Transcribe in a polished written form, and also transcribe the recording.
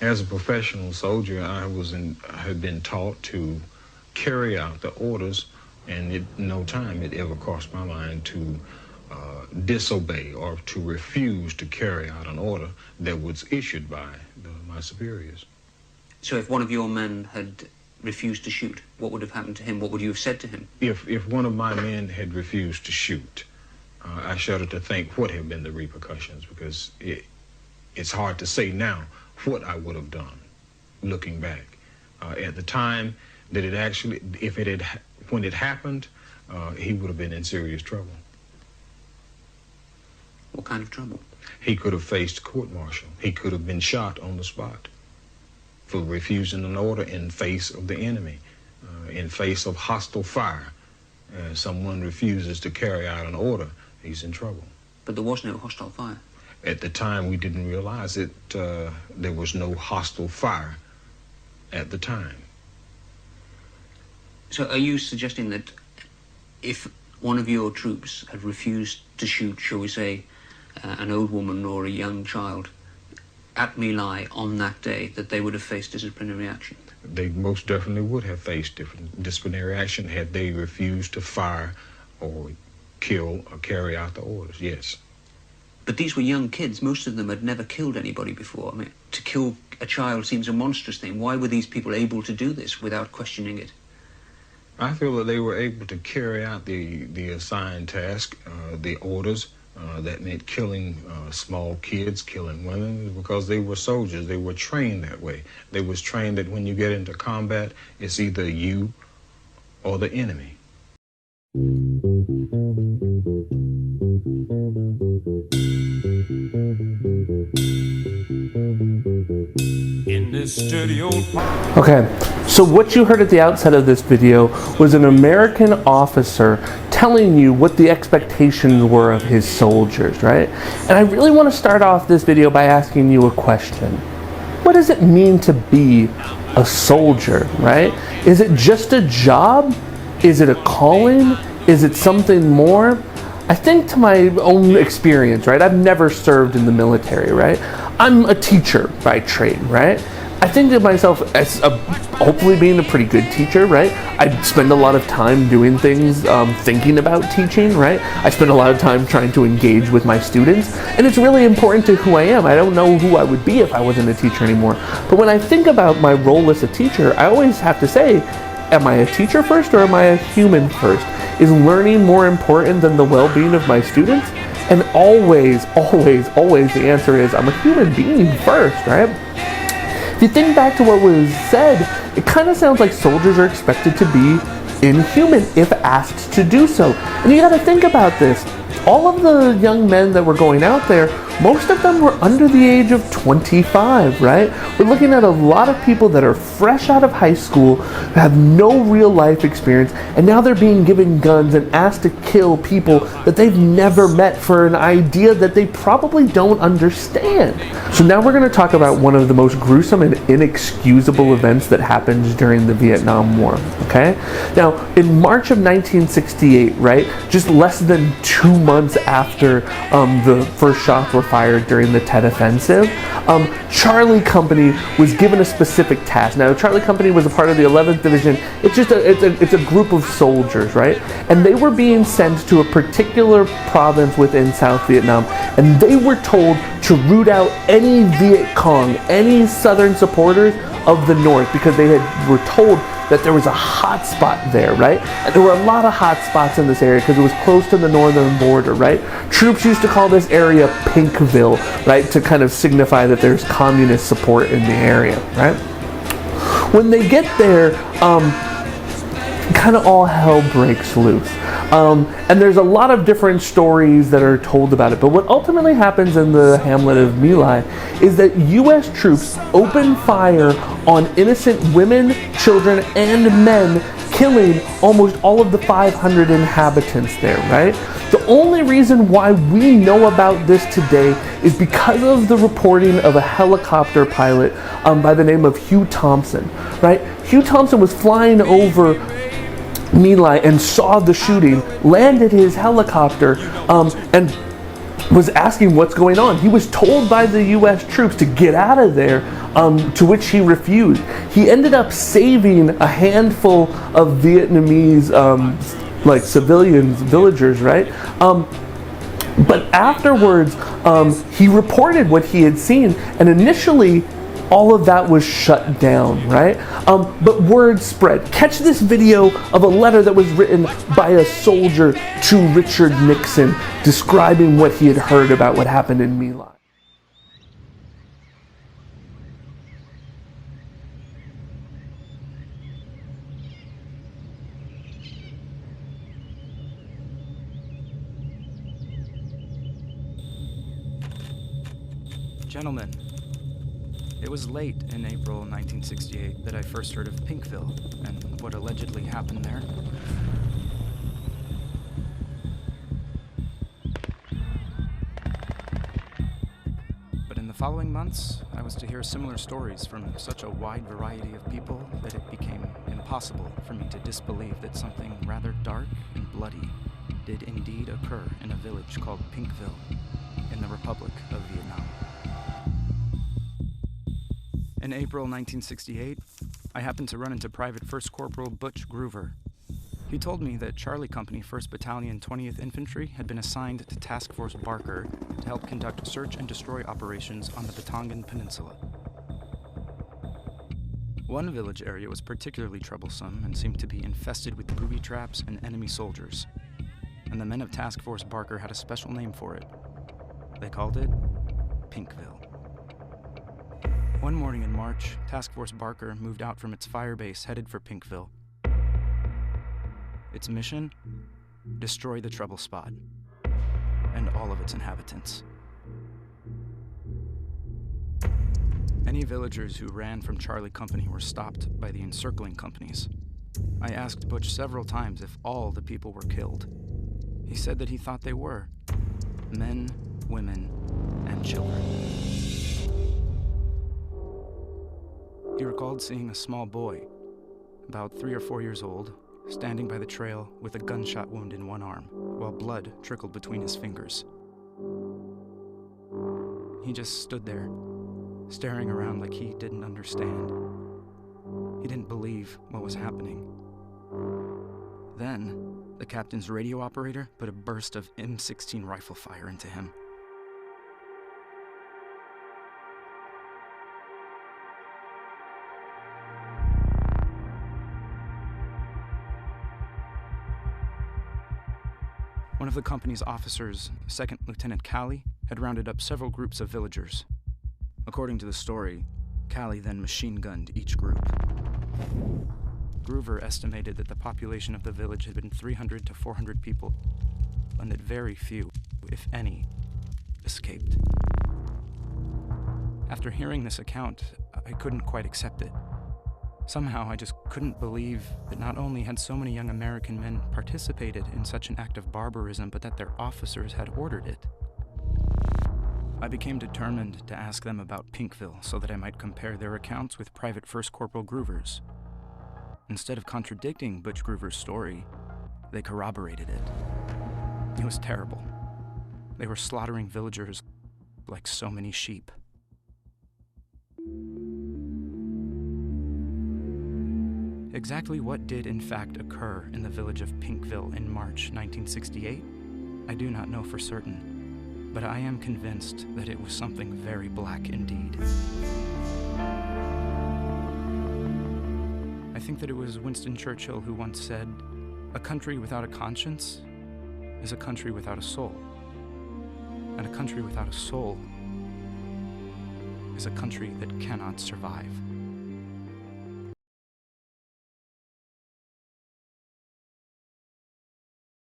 As a professional soldier, I had been taught to carry out the orders, and no time it ever crossed my mind to disobey or to refuse to carry out an order that was issued by my superiors. So if one of your men had refused to shoot, what would have happened to him? What would you have said to him? If one of my men had refused to shoot, I shudder to think what have been the repercussions, because it's hard to say now what I would have done looking back. At the time that when it happened, he would have been in serious trouble. What kind of trouble? He could have faced court-martial. He could have been shot on the spot for refusing an order in face of the enemy, in face of hostile fire. Someone refuses to carry out an order, he's in trouble. But there was no hostile fire. At the time, we didn't realize it. There was no hostile fire at the time. So are you suggesting that if one of your troops had refused to shoot, shall we say, an old woman or a young child at My Lai on that day, that they would have faced disciplinary action? They most definitely would have faced disciplinary action had they refused to fire or kill or carry out the orders, yes. But these were young kids. Most of them had never killed anybody before. I mean, to kill a child seems a monstrous thing. Why were these people able to do this without questioning it? I feel that they were able to carry out the assigned task, the orders. That meant killing small kids, killing women, because they were soldiers. They were trained that way. They was trained that when you get into combat, it's either you or the enemy. In this dirty old park. Okay, so what you heard at the outset of this video was an American officer telling you what the expectations were of his soldiers, right? And I really want to start off this video by asking you a question. What does it mean to be a soldier, right? Is it just a job? Is it a calling? Is it something more? I think to my own experience, right? I've never served in the military, right? I'm a teacher by trade, right? I think of myself as hopefully being a pretty good teacher, right? I spend a lot of time doing things, thinking about teaching, right? I spend a lot of time trying to engage with my students, and it's really important to who I am. I don't know who I would be if I wasn't a teacher anymore. But when I think about my role as a teacher, I always have to say, am I a teacher first or am I a human first? Is learning more important than the well-being of my students? And always, always, always the answer is I'm a human being first, right? If you think back to what was said, it kind of sounds like soldiers are expected to be inhuman if asked to do so. And you got to think about this. All of the young men that were going out there, most of them were under the age of 25, right? We're looking at a lot of people that are fresh out of high school, have no real life experience, and now they're being given guns and asked to kill people that they've never met for an idea that they probably don't understand. So now we're going to talk about one of the most gruesome and inexcusable events that happened during the Vietnam War, okay? Now, in March of 1968, right, just less than 2 months after the first shots were fired during the Tet Offensive, Charlie Company was given a specific task. Now, Charlie Company was a part of the 11th Division. It's a group of soldiers, right? And they were being sent to a particular province within South Vietnam, and they were told to root out any Viet Cong, any Southern supporters of the North, because they were told that there was a hot spot there, right? And there were a lot of hot spots in this area because it was close to the northern border, right? Troops used to call this area Pinkville, right? To kind of signify that there's communist support in the area, right? When they get there, kind of all hell breaks loose. And there's a lot of different stories that are told about it, but what ultimately happens in the hamlet of My Lai is that U.S. troops open fire on innocent women, children, and men, killing almost all of the 500 inhabitants there, right? The only reason why we know about this today is because of the reporting of a helicopter pilot by the name of Hugh Thompson, right? Hugh Thompson was flying over My Lai and saw the shooting, landed his helicopter, and was asking what's going on. He was told by the U.S. troops to get out of there, to which he refused. He ended up saving a handful of Vietnamese like civilians, villagers, right? But afterwards, he reported what he had seen, and initially, all of that was shut down, right? But word spread. Catch this video of a letter that was written by a soldier to Richard Nixon, describing what he had heard about what happened in My Lai. Gentlemen, it was late in April 1968 that I first heard of Pinkville and what allegedly happened there. But in the following months, I was to hear similar stories from such a wide variety of people that it became impossible for me to disbelieve that something rather dark and bloody did indeed occur in a village called Pinkville in the Republic of Vietnam. In April 1968, I happened to run into Private First Corporal Butch Groover. He told me that Charlie Company 1st Battalion 20th Infantry had been assigned to Task Force Barker to help conduct search and destroy operations on the Batongan Peninsula. One village area was particularly troublesome and seemed to be infested with booby traps and enemy soldiers, and the men of Task Force Barker had a special name for it. They called it Pinkville. One morning in March, Task Force Barker moved out from its fire base headed for Pinkville. Its mission? Destroy the trouble spot and all of its inhabitants. Any villagers who ran from Charlie Company were stopped by the encircling companies. I asked Butch several times if all the people were killed. He said that he thought they were. Men, women, and children. He recalled seeing a small boy, about 3 or 4 years old, standing by the trail with a gunshot wound in one arm, while blood trickled between his fingers. He just stood there, staring around like he didn't understand. He didn't believe what was happening. Then, the captain's radio operator put a burst of M16 rifle fire into him. One of the company's officers, 2nd Lieutenant Callie, had rounded up several groups of villagers. According to the story, Callie then machine-gunned each group. Groover estimated that the population of the village had been 300 to 400 people, and that very few, if any, escaped. After hearing this account, I couldn't quite accept it. Somehow, I just couldn't believe that not only had so many young American men participated in such an act of barbarism, but that their officers had ordered it. I became determined to ask them about Pinkville so that I might compare their accounts with Private First Corporal Groover's. Instead of contradicting Butch Groover's story, they corroborated it. It was terrible. They were slaughtering villagers like so many sheep. Exactly what did in fact occur in the village of Pinkville in March 1968, I do not know for certain, but I am convinced that it was something very black indeed. I think that it was Winston Churchill who once said, "A country without a conscience is a country without a soul, and a country without a soul is a country that cannot survive."